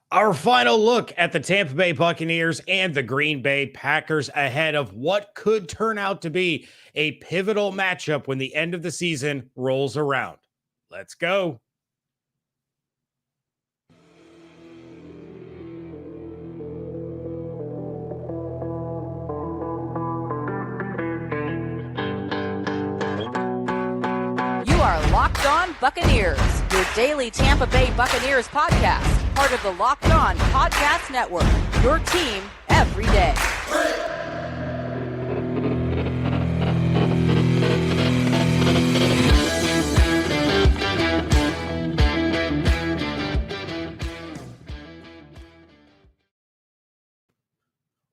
Our final look at the Tampa Bay Buccaneers and the Green Bay Packers ahead of what could turn out to be a pivotal matchup when the end of the season rolls around. Let's go. You are Locked On Buccaneers, your daily Tampa Bay Buccaneers podcast. Part of the Locked On Podcast Network, your team every day.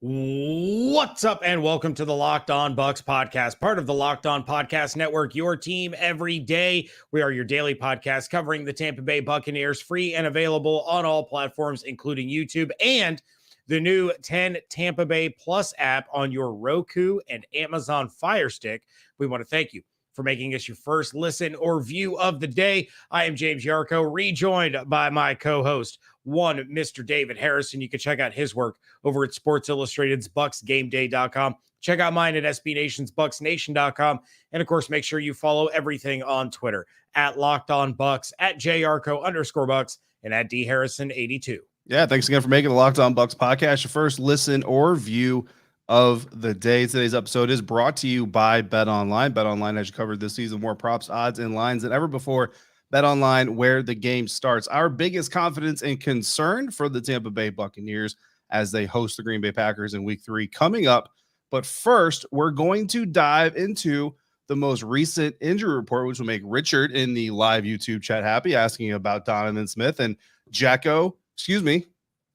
What's up, and welcome to the Locked On Bucs Podcast, part of the Locked On Podcast Network, your team every day. We are your daily podcast covering the Tampa Bay Buccaneers, free and available on all platforms, including YouTube and the new 10 Tampa Bay Plus app on your Roku and Amazon Fire Stick. We want to thank you for making us your first listen or view of the day. I am James Yarcho, rejoined by my co-host, one Mr. David Harrison. You can check out his work over at Sports Illustrated's BucsGameDay.com. Check out mine at SB Nation's BucsNation.com. And of course, make sure you follow everything on Twitter at Locked On Bucs, at JYarcho_Bucs, and at DHarrison82. Yeah, thanks again for making the Locked On Bucs podcast your first listen or view of the day. Today's episode is brought to you by BetOnline. BetOnline has you covered this season, more props, odds, and lines than ever before. BetOnline, where the game starts. Our biggest confidence and concern for the Tampa Bay Buccaneers as they host the Green Bay Packers in Week 3 coming up. But first, we're going to dive into the most recent injury report, which will make Richard in the live YouTube chat happy, asking about Donovan Smith and Jacko. Excuse me,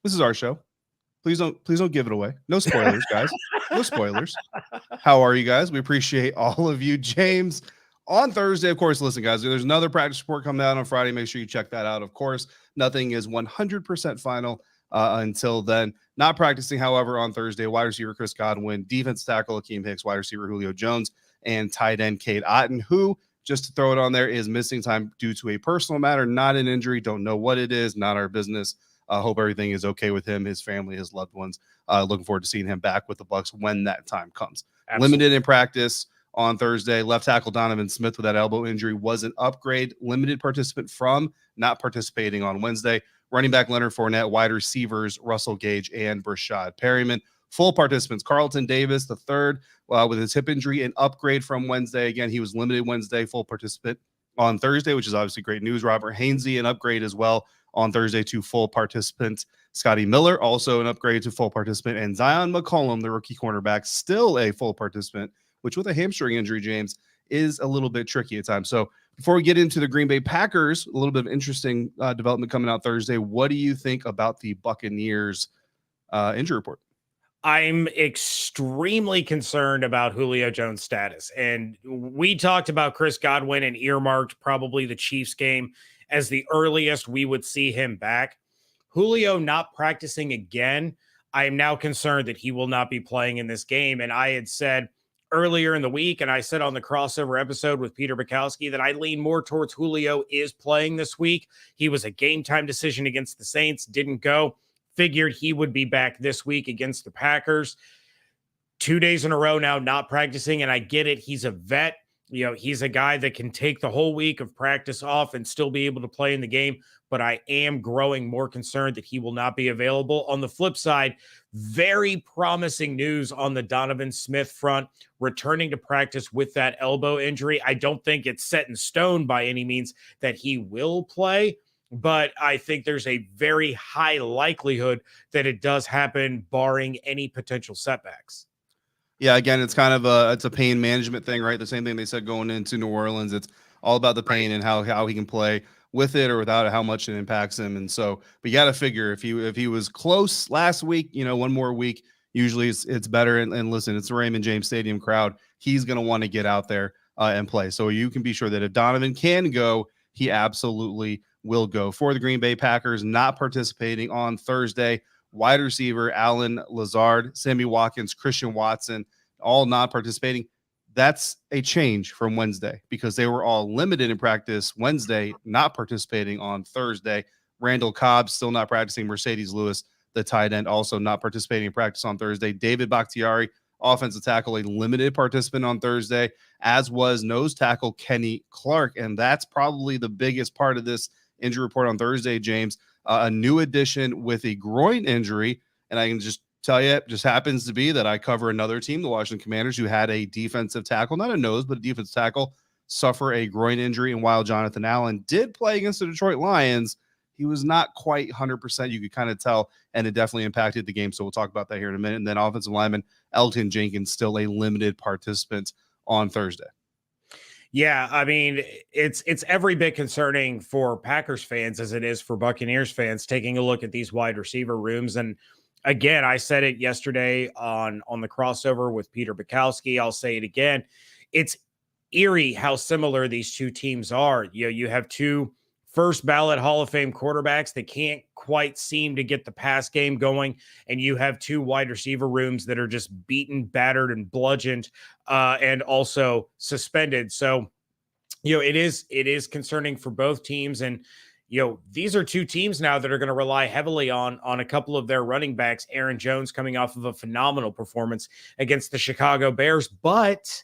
this is our show. Please don't give it away. No spoilers, guys. No spoilers. How are you guys? We appreciate all of you. James, on Thursday, of course, listen, guys, there's another practice report coming out on Friday. Make sure you check that out. Of course, nothing is 100% final until then. Not practicing, however, on Thursday, wide receiver Chris Godwin, defense tackle Akeem Hicks, wide receiver Julio Jones, and tight end Cade Otton, who, just to throw it on there, is missing time due to a personal matter, not an injury. Don't know what it is. Not our business. Hope everything is okay with him, his family, his loved ones. Looking forward to seeing him back with the Bucs when that time comes. Absolutely. Limited in practice on Thursday. Left tackle Donovan Smith with that elbow injury was an upgrade. Limited participant from not participating on Wednesday. Running back Leonard Fournette, wide receivers Russell Gage and Brashad Perryman. Full participants Carlton Davis, the third, with his hip injury, an upgrade from Wednesday. Again, he was limited Wednesday, full participant on Thursday, which is obviously great news. Robert Hainsey, an upgrade as well on Thursday to full participant. Scotty Miller, also an upgrade to full participant. And Zion McCollum, the rookie cornerback, still a full participant, which with a hamstring injury, James, is a little bit tricky at times. So before we get into the Green Bay Packers, a little bit of interesting development coming out Thursday. What do you think about the Buccaneers injury report? I'm extremely concerned about Julio Jones' status. And we talked about Chris Godwin and earmarked probably the Chiefs game as the earliest we would see him back. Julio not practicing again, I am now concerned that he will not be playing in this game. And I had said earlier in the week, and I said on the crossover episode with Peter Bukowski, that I lean more towards Julio is playing this week. He was a game time decision against the Saints, didn't go. Figured he would be back this week against the Packers. 2 days in a row now not practicing, and I get it. He's a vet. You know, he's a guy that can take the whole week of practice off and still be able to play in the game, but I am growing more concerned that he will not be available. On the flip side, very promising news on the Donovan Smith front, returning to practice with that elbow injury. I don't think it's set in stone by any means that he will play, but I think there's a very high likelihood that it does happen, barring any potential setbacks. Yeah, again, it's kind of it's a pain management thing, right? The same thing they said going into New Orleans. It's all about the pain and how he can play with it or without it, how much it impacts him. And so, but you got to figure if he was close last week, one more week, usually it's better. And listen, it's the Raymond James Stadium crowd. He's going to want to get out there and play. So you can be sure that if Donovan can go, he absolutely will go. For the Green Bay Packers, not participating on Thursday, wide receiver Allen Lazard, Sammy Watkins, Christian Watson, all not participating. That's a change from Wednesday because they were all limited in practice Wednesday, not participating on Thursday. Randall Cobb still not practicing. Mercedes Lewis, the tight end, also not participating in practice on Thursday. David Bakhtiari, offensive tackle, a limited participant on Thursday, as was nose tackle Kenny Clark. And that's probably the biggest part of this injury report on Thursday, James. A new addition with a groin injury. And I can just tell you, it just happens to be that I cover another team, the Washington Commanders, who had a defensive tackle, not a nose, but a defensive tackle, suffer a groin injury. And while Jonathan Allen did play against the Detroit Lions, he was not quite 100%. You could kind of tell, and it definitely impacted the game. So we'll talk about that here in a minute. And then offensive lineman Elton Jenkins, still a limited participant on Thursday. Yeah, I mean, it's every bit concerning for Packers fans as it is for Buccaneers fans, taking a look at these wide receiver rooms. And again, I said it yesterday on the crossover with Peter Bukowski. I'll say it again. It's eerie how similar these two teams are. You have two first ballot Hall of Fame quarterbacks that can't quite seem to get the pass game going. And you have two wide receiver rooms that are just beaten, battered, and bludgeoned, and also suspended. So, it is concerning for both teams. And, these are two teams now that are going to rely heavily on a couple of their running backs. Aaron Jones coming off of a phenomenal performance against the Chicago Bears, but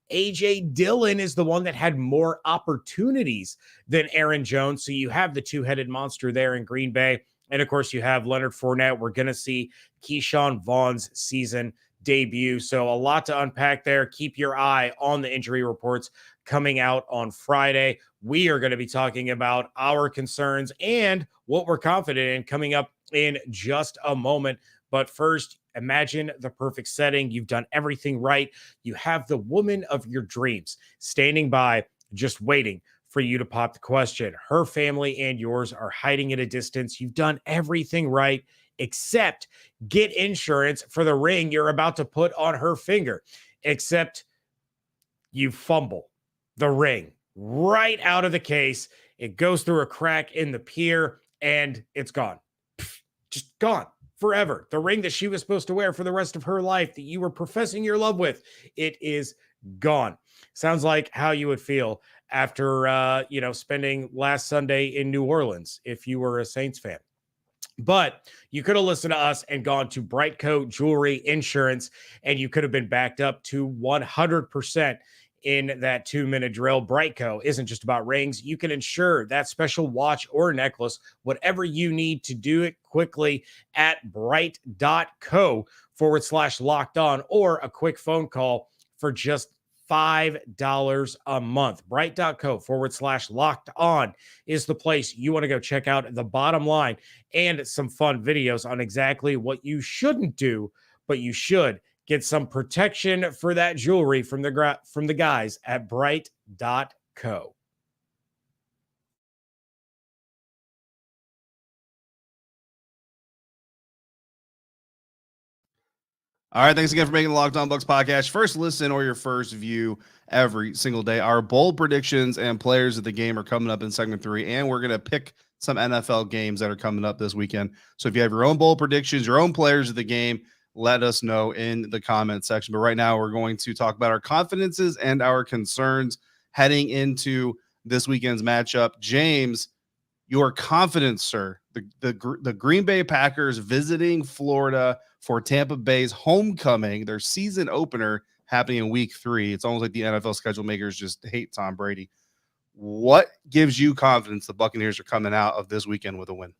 A.J. Dillon is the one that had more opportunities than Aaron Jones. So you have the two-headed monster there in Green Bay. And, of course, you have Leonard Fournette. We're going to see Keyshawn Vaughn's season debut. So a lot to unpack there. Keep your eye on the injury reports coming out on Friday. We are going to be talking about our concerns and what we're confident in coming up in just a moment. But first, imagine the perfect setting. You've done everything right. You have the woman of your dreams standing by, just waiting for you to pop the question. Her family and yours are hiding at a distance. You've done everything right, except get insurance for the ring you're about to put on her finger. Except you fumble the ring right out of the case. It goes through a crack in the pier and it's gone. Just gone. Forever. The ring that she was supposed to wear for the rest of her life that you were professing your love with, it is gone. Sounds like how you would feel after, spending last Sunday in New Orleans if you were a Saints fan. But you could have listened to us and gone to Brightco Jewelry Insurance, and you could have been backed up to 100% in that 2-minute drill. Brightco isn't just about rings. You can insure that special watch or necklace, whatever you need to do it quickly at bright.co/locked on, or a quick phone call for just $5 a month. Bright.co/locked on is the place you want to go check out. The bottom line and some fun videos on exactly what you shouldn't do, but you should. Get some protection for that jewelry from the guys at bright.co. All right, thanks again for making the Locked On Bucs podcast first listen or your first view every single day. Our bold predictions and players of the game are coming up in segment 3, and we're going to pick some NFL games that are coming up this weekend. So if you have your own bold predictions, your own players of the game, let us know in the comment section. But right now, we're going to talk about our confidences and our concerns heading into this weekend's matchup. James, your confidence, sir. The Green Bay Packers visiting Florida for Tampa Bay's homecoming, their season opener happening in week 3. It's almost like the NFL schedule makers just hate Tom Brady. What gives you confidence the Buccaneers are coming out of this weekend with a win?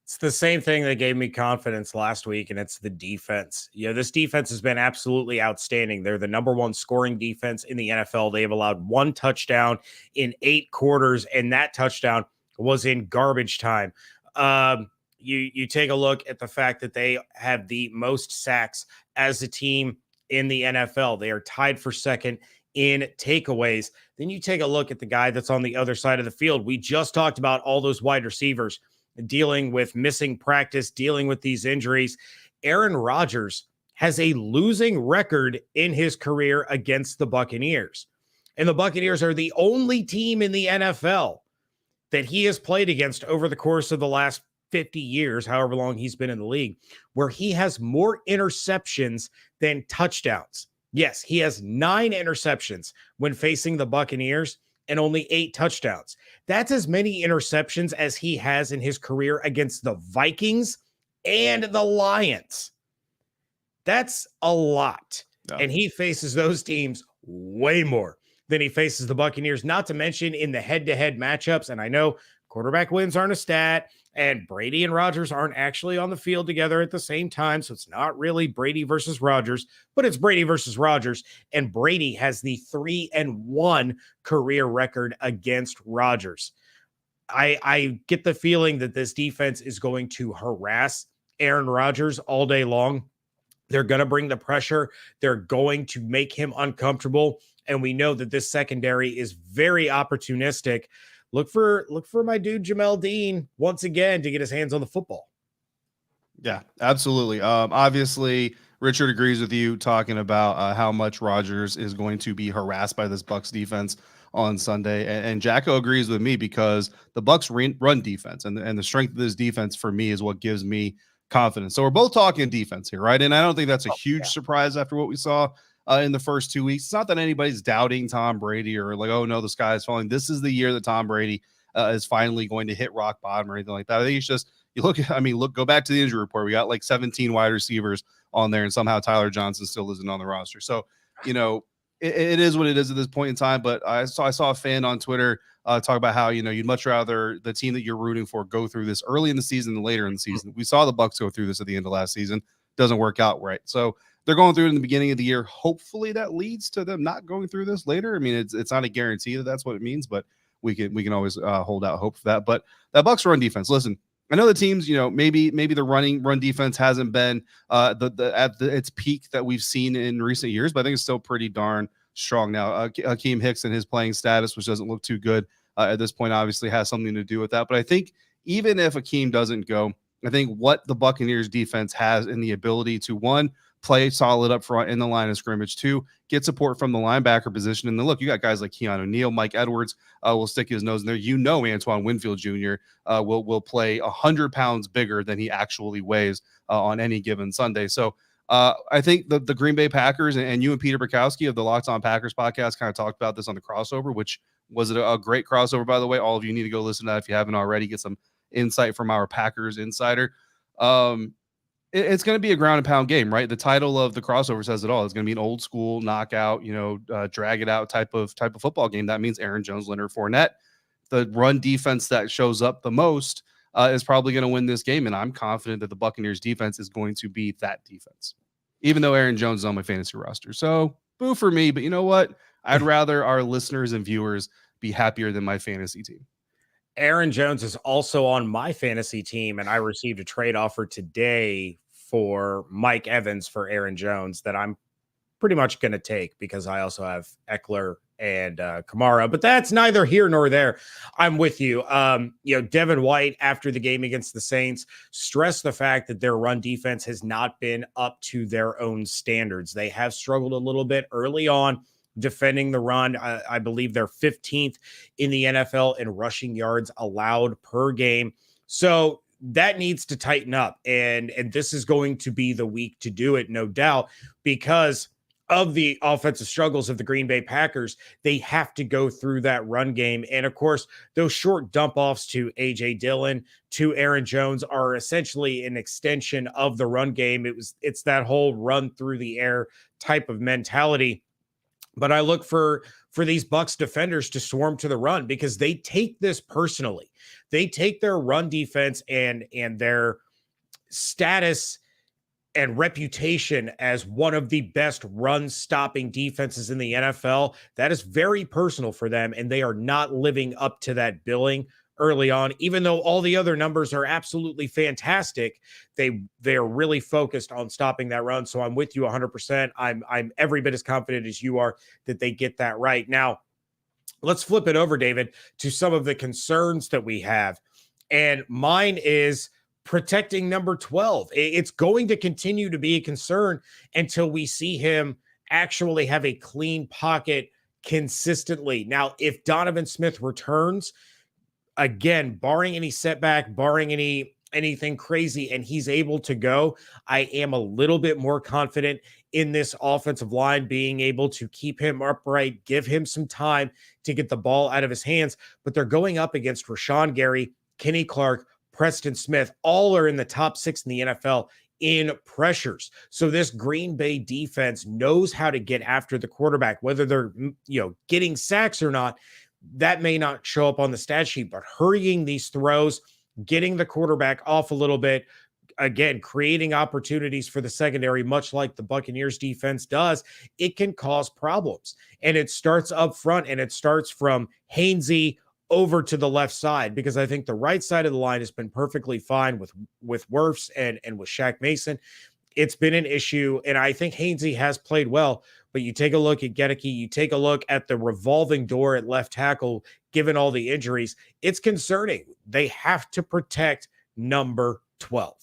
It's the same thing that gave me confidence last week, and it's the defense. This defense has been absolutely outstanding. They're the number 1 scoring defense in the NFL. They have allowed 1 touchdown in 8 quarters, and that touchdown was in garbage time. You take a look at the fact that they have the most sacks as a team in the NFL. They are tied for second in takeaways. Then you take a look at the guy that's on the other side of the field. We just talked about all those wide receivers dealing with missing practice, dealing with these injuries. Aaron Rodgers has a losing record in his career against the Buccaneers. And the Buccaneers are the only team in the NFL that he has played against over the course of the last 50 years, however long he's been in the league, where he has more interceptions than touchdowns. Yes, he has 9 interceptions when facing the Buccaneers, and only 8 touchdowns. That's as many interceptions as he has in his career against the Vikings and the Lions. That's a lot. Yeah. And he faces those teams way more than he faces the Buccaneers, not to mention in the head-to-head matchups. And I know quarterback wins aren't a stat, and Brady and Rodgers aren't actually on the field together at the same time. So it's not really Brady versus Rodgers, but it's Brady versus Rodgers. And Brady has the 3-1 career record against Rodgers. I get the feeling that this defense is going to harass Aaron Rodgers all day long. They're going to bring the pressure. They're going to make him uncomfortable. And we know that this secondary is very opportunistic. Look for my dude Jamel Dean once again to get his hands on the football. Yeah, absolutely. Obviously, Richard agrees with you talking about how much Rodgers is going to be harassed by this Bucs defense on Sunday, and Jacko agrees with me because the Bucs run defense and the strength of this defense for me is what gives me confidence. So we're both talking defense here, right? And I don't think that's a huge surprise after what we saw in the first 2 weeks. It's not that anybody's doubting Tom Brady or like, oh no, the sky is falling. This is the year that Tom Brady is finally going to hit rock bottom or anything like that. I think it's just, go back to the injury report. We got like 17 wide receivers on there, and somehow Tyler Johnson still isn't on the roster. So, it is what it is at this point in time. But I saw a fan on Twitter talk about how, you'd much rather the team that you're rooting for go through this early in the season than later in the season. We saw the Bucs go through this at the end of last season. Doesn't work out right. So they're going through it in the beginning of the year. Hopefully that leads to them not going through this later. I mean, it's not a guarantee that that's what it means, but we can always hold out hope for that. But that Bucs run defense, listen, I know the teams, maybe the run defense hasn't been at its peak that we've seen in recent years, but I think it's still pretty darn strong now. Akeem Hicks and his playing status, which doesn't look too good at this point, obviously has something to do with that. But I think even if Akeem doesn't go, I think what the Buccaneers defense has in the ability to, one, play solid up front in the line of scrimmage, two, get support from the linebacker position. And then look, you got guys like Keanu Neal, Mike Edwards will stick his nose in there. Antoine Winfield Jr. Will play 100 pounds bigger than he actually weighs on any given Sunday. So I think the Green Bay Packers and you and Peter Bukowski of the Locked On Packers podcast kind of talked about this on the crossover, which was a great crossover, by the way. All of you need to go listen to that if you haven't already. Get some insight from our Packers insider. It's going to be a ground and pound game, right? The title of the crossover says it all. It's going to be an old school knockout, drag it out type of football game. That means Aaron Jones, Leonard Fournette, the run defense that shows up the most is probably going to win this game. And I'm confident that the Buccaneers defense is going to be that defense, even though Aaron Jones is on my fantasy roster. So boo for me, but you know what? I'd rather our listeners and viewers be happier than my fantasy team. Aaron Jones is also on my fantasy team, and I received a trade offer today for Mike Evans for Aaron Jones that I'm pretty much going to take because I also have Eckler and Kamara, but that's neither here nor there. I'm with you. Devin White after the game against the Saints stressed the fact that their run defense has not been up to their own standards. They have struggled a little bit early on defending the run. I believe they're 15th in the NFL in rushing yards allowed per game. So that needs to tighten up. And this is going to be the week to do it, no doubt, because of the offensive struggles of the Green Bay Packers. They have to go through that run game. And of course, those short dump offs to AJ Dillon, to Aaron Jones are essentially an extension of the run game. It's that whole run through the air type of mentality. But I look for these Bucs defenders to swarm to the run because they take this personally. They take their run defense and their status and reputation as one of the best run-stopping defenses in the NFL. That is very personal for them, and they are not living up to that billing early on. Even though all the other numbers are absolutely fantastic, they're really focused on stopping that run. So I'm with you 100%. I'm every bit as confident as you are that they get that right. Now, let's flip it over, David, to some of the concerns that we have. And mine is protecting number 12. It's going to continue to be a concern until we see him actually have a clean pocket consistently. Now, if Donovan Smith returns, again, barring any setback, barring any anything crazy and he's able to go, I am a little bit more confident in this offensive line being able to keep him upright, give him some time to get the ball out of his hands. But they're going up against Rashawn Gary, Kenny Clark, Preston Smith. All are in the top 6 in the NFL in pressures. So this Green Bay defense knows how to get after the quarterback, whether they're, getting sacks or not. That may not show up on the stat sheet, but hurrying these throws, getting the quarterback off a little bit, again, creating opportunities for the secondary, much like the Buccaneers defense does, it can cause problems. And it starts up front, and it starts from Hainsey over to the left side, because I think the right side of the line has been perfectly fine with Wirfs and with Shaq Mason. It's been an issue, and I think Hainsey has played well, but you take a look at Gedeke, you take a look at the revolving door at left tackle, given all the injuries, it's concerning. They have to protect number 12.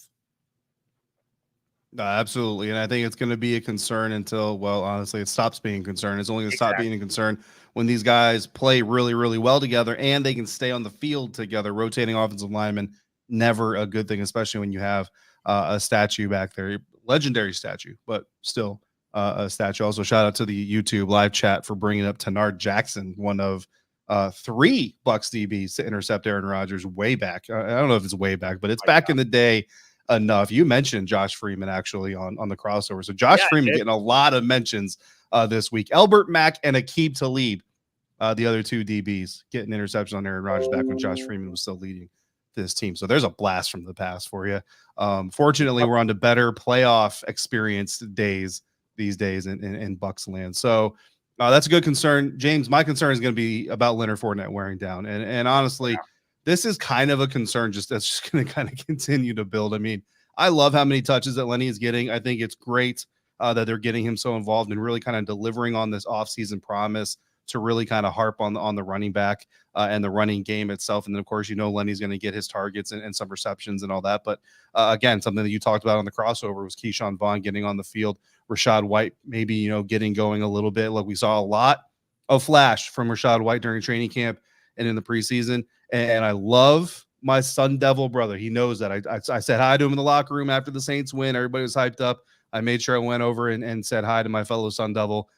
Absolutely. And I think it's going to be a concern until, well, honestly, it stops being a concern. It's only going to stop being a concern when these guys play really, really well together and they can stay on the field together. Rotating offensive linemen, never a good thing, especially when you have a statue back there, legendary statue, but still a statue. Also, shout out to the YouTube live chat for bringing up Tenard Jackson, one of 3 Bucs DBs to intercept Aaron Rodgers way back. I don't know if it's way back, but it's back in the day enough. You mentioned Josh Freeman actually on the crossover. So Josh Freeman getting a lot of mentions this week. Albert Mack and Aqib Talib, the other 2 DBs, getting interceptions on Aaron Rodgers back when Josh Freeman was still leading this team. So there's a blast from the past for you. Fortunately, we're on to better playoff experienced days these days in Bucs land. So that's a good concern. James, my concern is going to be about Leonard Fournette wearing down. And honestly, this is kind of a concern that's just going to kind of continue to build. I mean, I love how many touches that Lenny is getting. I think it's great that they're getting him so involved and really kind of delivering on this offseason promise to really kind of harp on the running back and the running game itself. And then, of course, Lenny's going to get his targets and some receptions and all that. But again, something that you talked about on the crossover was Keyshawn Vaughn getting on the field. Rashad White maybe, getting going a little bit. Like we saw a lot of flash from Rashad White during training camp and in the preseason. And I love my Sun Devil brother. He knows that. I said hi to him in the locker room after the Saints win. Everybody was hyped up. I made sure I went over and said hi to my fellow Sun Devil.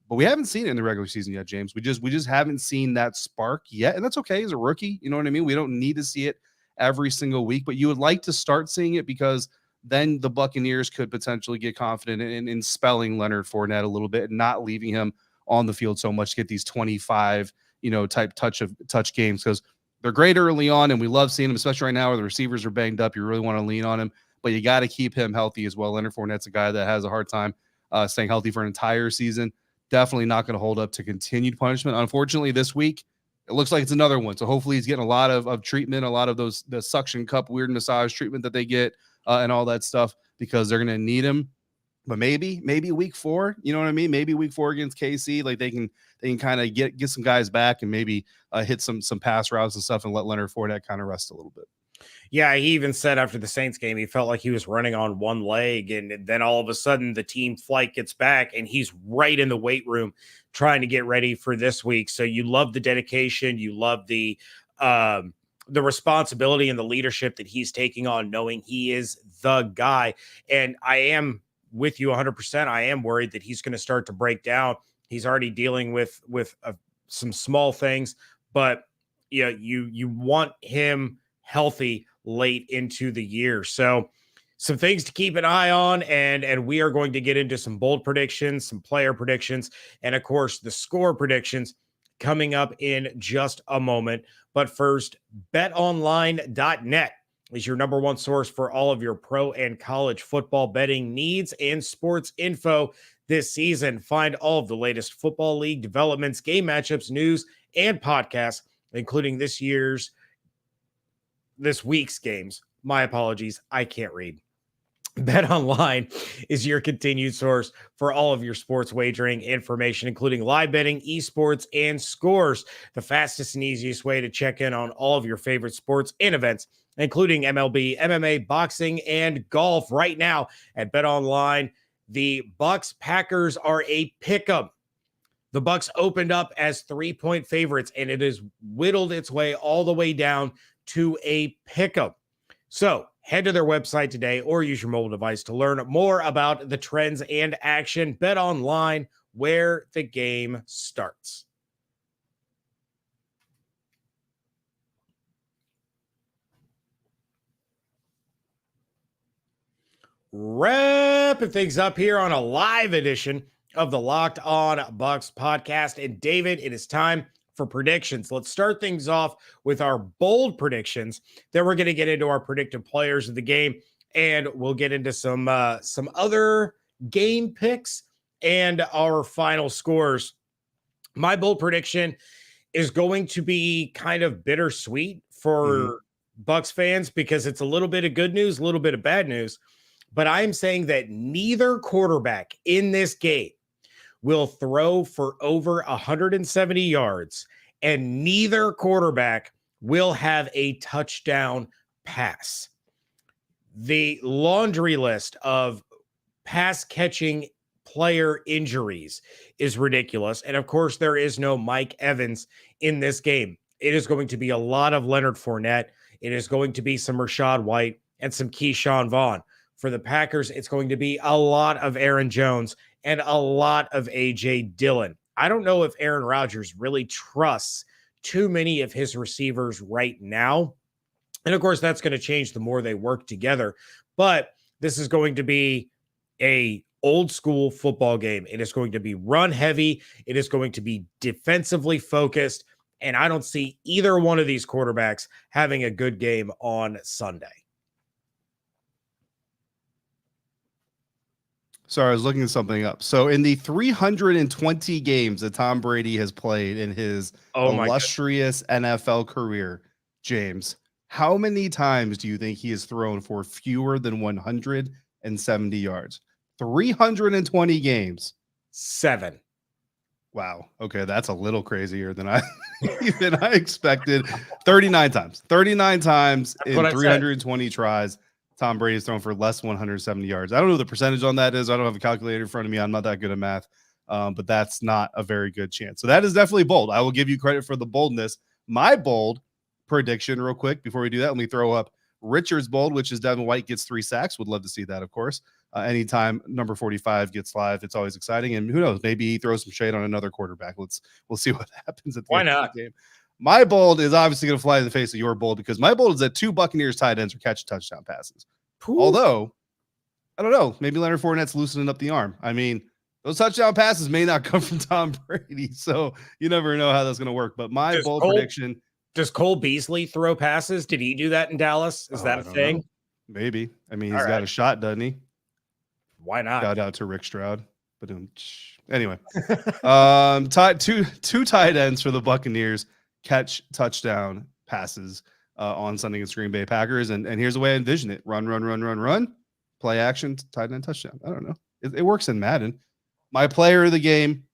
But we haven't seen it in the regular season yet, James. We just haven't seen that spark yet. And that's okay as a rookie. You know what I mean? We don't need to see it every single week, but you would like to start seeing it, because then the Buccaneers could potentially get confident in spelling Leonard Fournette a little bit and not leaving him on the field so much to get these 25, type touch games, because they're great early on, and we love seeing them, especially right now where the receivers are banged up. You really want to lean on him, but you got to keep him healthy as well. Leonard Fournette's a guy that has a hard time staying healthy for an entire season. Definitely not going to hold up to continued punishment. Unfortunately, this week, it looks like it's another one. So hopefully he's getting a lot of treatment, a lot of the suction cup, weird massage treatment that they get and all that stuff, because they're going to need him. But maybe week 4, you know what I mean? Maybe week 4 against KC, like they can kind of get some guys back and maybe hit some pass routes and stuff and let Leonard Fournette kind of rest a little bit. Yeah, he even said after the Saints game, he felt like he was running on one leg, and then all of a sudden the team flight gets back and he's right in the weight room trying to get ready for this week. So you love the dedication, you love the responsibility and the leadership that he's taking on, knowing he is the guy. And I am with you 100%. I am worried that he's going to start to break down. He's already dealing with some small things, but you want him healthy late into the year. So some things to keep an eye on, and we are going to get into some bold predictions, some player predictions, and of course the score predictions coming up in just a moment. But first, betonline.net is your number one source for all of your pro and college football betting needs and sports info this season. Find all of the latest football league developments, game matchups, news, and podcasts, including this week's games. My apologies, I can't read. BetOnline is your continued source for all of your sports wagering information, including live betting, esports, and scores. The fastest and easiest way to check in on all of your favorite sports and events, including MLB, MMA, boxing, and golf. Right now at BetOnline, the Bucs Packers are a pick'em. The Bucs opened up as 3-point favorites, and it has whittled its way all the way down to a pick'em. So head to their website today or use your mobile device to learn more about the trends and action. Bet online, where the game starts. Wrapping things up here on a live edition of the Locked On Bucs podcast. And David, it is time for predictions. Let's start things off with our bold predictions. Then we're going to get into our predicted players of the game, and we'll get into some other game picks and our final scores. My bold prediction is going to be kind of bittersweet for Bucs fans because it's a little bit of good news, a little bit of bad news. But I am saying that neither quarterback in this game will throw for over 170 yards, and neither quarterback will have a touchdown pass. The laundry list of pass catching player injuries is ridiculous. And of course, there is no Mike Evans in this game. It is going to be a lot of Leonard Fournette. It is going to be some Rachaad White and some Keyshawn Vaughn. For the Packers, it's going to be a lot of Aaron Jones and a lot of A.J. Dillon. I don't know if Aaron Rodgers really trusts too many of his receivers right now. And of course, that's going to change the more they work together. But this is going to be a old school football game. It is going to be run heavy. It is going to be defensively focused. And I don't see either one of these quarterbacks having a good game on Sunday. Sorry, I was looking something up. So in the 320 games that Tom Brady has played in his illustrious NFL career, James, how many times do you think he has thrown for fewer than 170 yards? 320 games. 7. Wow. Okay, that's a little crazier than I expected. 39 times. 39 times in 320 tries. Tom Brady's thrown for less than 170 yards. I don't know what the percentage on that is. I don't have a calculator in front of me. I'm not that good at math, but that's not a very good chance. So that is definitely bold. I will give you credit for the boldness. My bold prediction, real quick, before we do that, let me throw up Richard's bold, which is Devin White gets 3 sacks. Would love to see that, of course. Anytime number 45 gets live, it's always exciting. And who knows, maybe he throws some shade on another quarterback. We'll see what happens at the end of the game. My bold is obviously going to fly in the face of your bold because my bold is that 2 Buccaneers tight ends are catching touchdown passes. Ooh. Although, I don't know, maybe Leonard Fournette's loosening up the arm. I mean, those touchdown passes may not come from Tom Brady, so you never know how that's going to work. But my bold prediction. Does Cole Beasley throw passes? Did he do that in Dallas? Is that a thing? Know. Maybe. I mean, he's got a shot, doesn't he? Why not? Shout out to Rick Stroud. But anyway, two tight ends for the Buccaneers catch touchdown passes on Sunday against Green Bay Packers. And here's the way I envision it. Run, play action, tight end touchdown. I don't know. It works in Madden. My player of the game,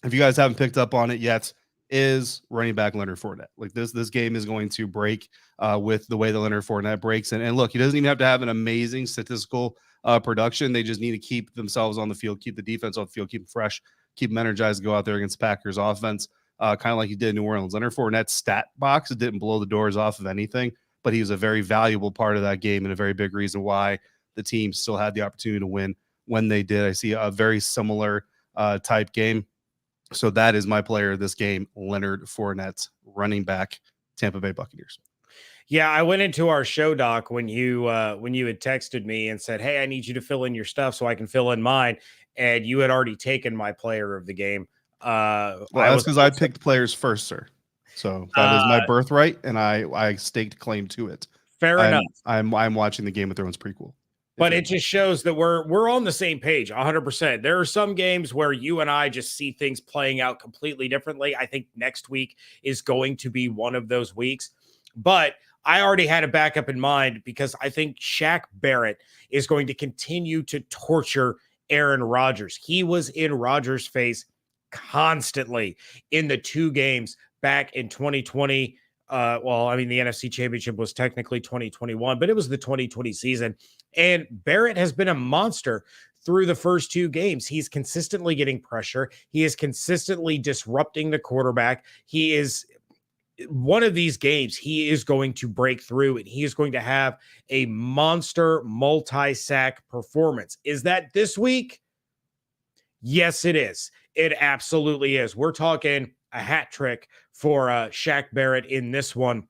if you guys haven't picked up on it yet, is running back Leonard Fournette. Like this game is going to break with the way that Leonard Fournette breaks. And look, he doesn't even have to have an amazing statistical production. They just need to keep themselves on the field, keep the defense on the field, keep them fresh, keep them energized, go out there against the Packers offense, kind of like he did in New Orleans. Leonard Fournette's stat box didn't blow the doors off of anything, but he was a very valuable part of that game and a very big reason why the team still had the opportunity to win when they did. I see a very similar type game. So that is my player of this game, Leonard Fournette, running back, Tampa Bay Buccaneers. Yeah, I went into our show doc when you had texted me and said, "Hey, I need you to fill in your stuff so I can fill in mine," and you had already taken my player of the game. Well, that's because I picked players first, sir. So that is my birthright, and I staked claim to it. Fair enough. I'm watching the Game of Thrones prequel. But it just shows that we're on the same page 100%. There are some games where you and I just see things playing out completely differently. I think next week is going to be one of those weeks. But I already had a backup in mind because I think Shaq Barrett is going to continue to torture Aaron Rodgers. He was in Rodgers' face constantly in the 2 games back in 2020. The NFC Championship was technically 2021, but it was the 2020 season. And Barrett has been a monster through the first 2 games. He's consistently getting pressure. He is consistently disrupting the quarterback. He is one of these games, he is going to break through and he is going to have a monster multi-sack performance. Is that this week? Yes, it is. It absolutely is. We're talking a hat trick for Shaq Barrett in this one.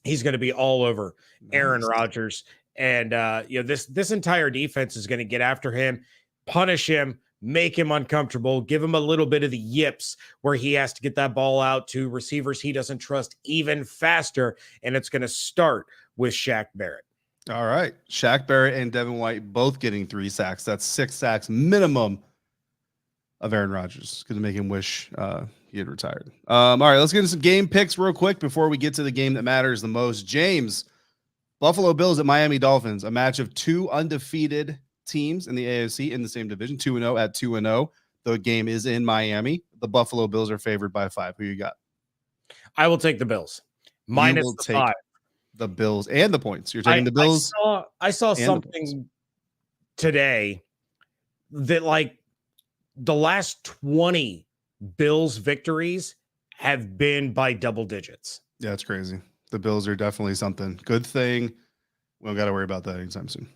He's going to be all over Aaron Rodgers. And this entire defense is going to get after him, punish him, make him uncomfortable, give him a little bit of the yips where he has to get that ball out to receivers he doesn't trust even faster. And it's going to start with Shaq Barrett. All right. Shaq Barrett and Devin White both getting 3 sacks. That's 6 sacks minimum of Aaron Rodgers. Going to make him wish he had retired. All right, let's get into some game picks real quick before we get to the game that matters the most. James, Buffalo Bills at Miami Dolphins, a match of 2 undefeated teams in the AFC in the same division, 2-0 at 2-0. The game is in Miami. The Buffalo Bills are favored by 5. Who you got? I will take the Bills. Minus the 5. The Bills and the points. You're taking the Bills. I saw something today that like the last 20 Bills victories have been by double digits. Yeah, it's crazy. The Bills are definitely something. Good thing we don't got to worry about that anytime soon.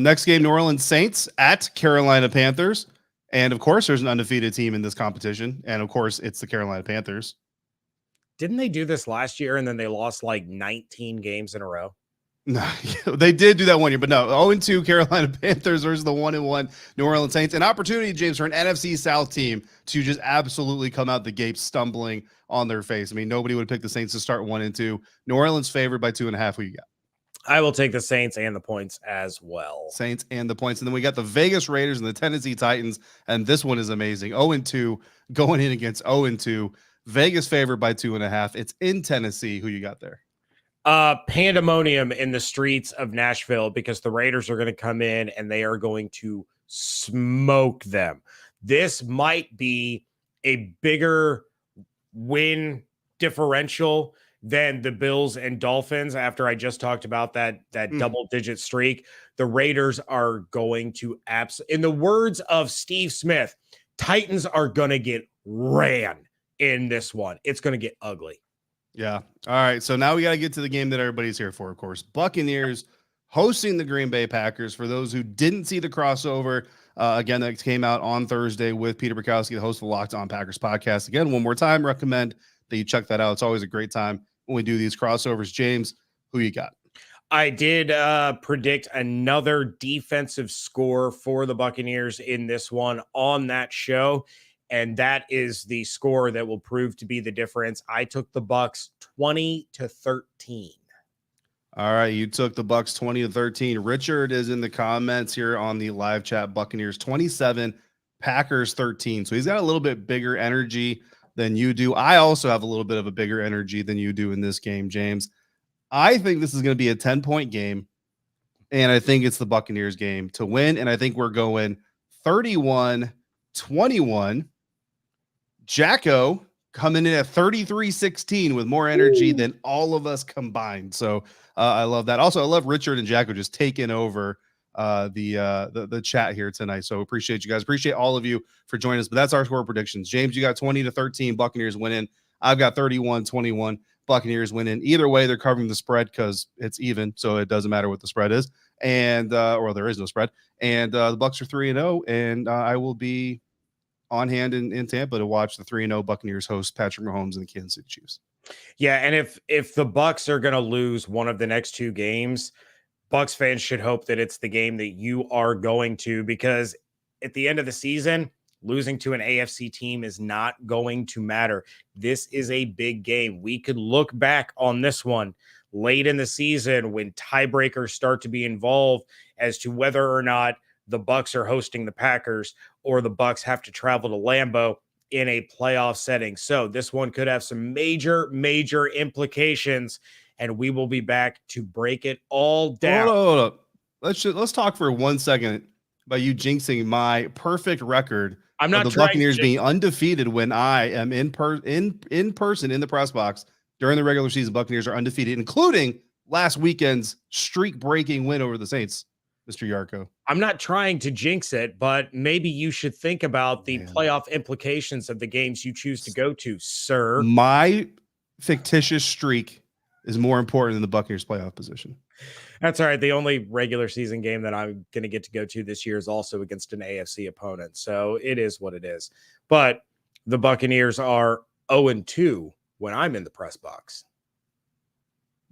Next game, New Orleans Saints at Carolina Panthers. And of course, there's an undefeated team in this competition. And of course, it's the Carolina Panthers. Didn't they do this last year and then they lost like 19 games in a row? No, they did do that one year, but no. 0-2 Carolina Panthers versus the 1-1 New Orleans Saints. An opportunity, James, for an NFC South team to just absolutely come out the gate stumbling on their face. I mean, nobody would pick the Saints to start 1-2. New Orleans favored by 2.5. Who you got? I will take the Saints and the points as well. Saints and the points. And then we got the Vegas Raiders and the Tennessee Titans. And this one is amazing. 0-2 going in against 0-2. Vegas favored by 2.5. It's in Tennessee. Who you got there? Pandemonium in the streets of Nashville because the Raiders are going to come in and they are going to smoke them. This might be a bigger win differential than the Bills and Dolphins after I just talked about that double-digit streak. The Raiders are going to in the words of Steve Smith, Titans are going to get ran in this one. It's going to get ugly. Yeah. All right. So now we got to get to the game that everybody's here for, of course. Buccaneers hosting the Green Bay Packers. For those who didn't see the crossover, again, that came out on Thursday with Peter Bukowski, the host of the Locked On Packers podcast. Again, one more time, recommend that you check that out. It's always a great time when we do these crossovers. James, who you got? I did predict another defensive score for the Buccaneers in this one on that show. And that is the score that will prove to be the difference. I took the Bucs 20-13. All right, you took the Bucs 20-13. Richard is in the comments here on the live chat. Buccaneers 27, Packers 13. So he's got a little bit bigger energy than you do. I also have a little bit of a bigger energy than you do in this game, James. I think this is going to be a 10-point game, and I think it's the Buccaneers game to win. And I think we're going 31-21. Jacko coming in at 33-16 with more energy than all of us combined. So I love that. Also, I love Richard and Jacko just taking over the chat here tonight. So appreciate you guys. Appreciate all of you for joining us. But that's our score predictions. James, you got 20-13 Buccaneers winning. I've got 31-21 Buccaneers winning. Either way, they're covering the spread because it's even, so it doesn't matter what the spread is. And or there is no spread. And the Bucs are 3-0, and I will be on hand in Tampa to watch the 3-0 Buccaneers host Patrick Mahomes and the Kansas City Chiefs. Yeah, and if the Bucs are going to lose one of the next 2 games, Bucs fans should hope that it's the game that you are going to, because at the end of the season, losing to an AFC team is not going to matter. This is a big game. We could look back on this one late in the season when tiebreakers start to be involved as to whether or not the Bucs are hosting the Packers or the Bucs have to travel to Lambeau in a playoff setting. So this one could have some major implications, and we will be back to break it all down. Hold up. Let's talk for 1 second about you jinxing my perfect record. I'm not the Buccaneers being undefeated when I am in person in the press box during the regular season. Buccaneers are undefeated, including last weekend's streak-breaking win over the Saints, Mr. Yarcho. I'm not trying to jinx it, but maybe you should think about the playoff implications of the games you choose to go to, sir. My fictitious streak is more important than the Buccaneers playoff position. That's all right. The only regular season game that I'm going to get to go to this year is also against an AFC opponent. So it is what it is. But the Buccaneers are 0-2 when I'm in the press box.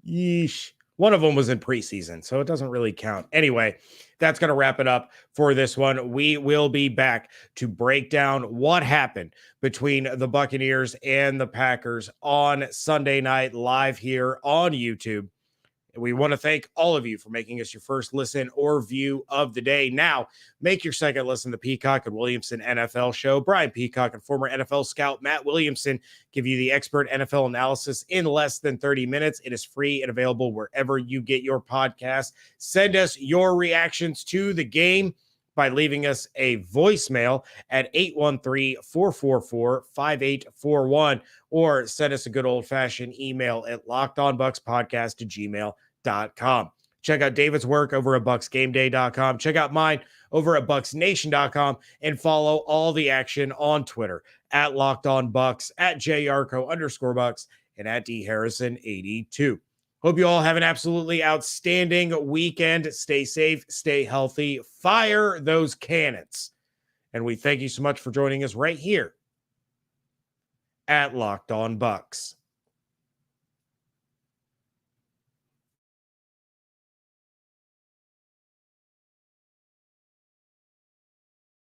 Yeesh. One of them was in preseason, so it doesn't really count. Anyway, that's going to wrap it up for this one. We will be back to break down what happened between the Buccaneers and the Packers on Sunday night live here on YouTube. We want to thank all of you for making us your first listen or view of the day. Now, make your second listen to Peacock and Williamson NFL show. Brian Peacock and former NFL scout Matt Williamson give you the expert NFL analysis in less than 30 minutes. It is free and available wherever you get your podcast. Send us your reactions to the game by leaving us a voicemail at 813-444-5841 or send us a good old-fashioned email at lockedonbuckspodcast@gmail.com. Check out David's work over at bucksgameday.com. Check out mine over at bucksnation.com and follow all the action on Twitter at LockedOnBucks, at JYarcho_Bucks, and at DHarrison82. Hope you all have an absolutely outstanding weekend. Stay safe, stay healthy, fire those cannons. And we thank you so much for joining us right here at Locked On Bucs.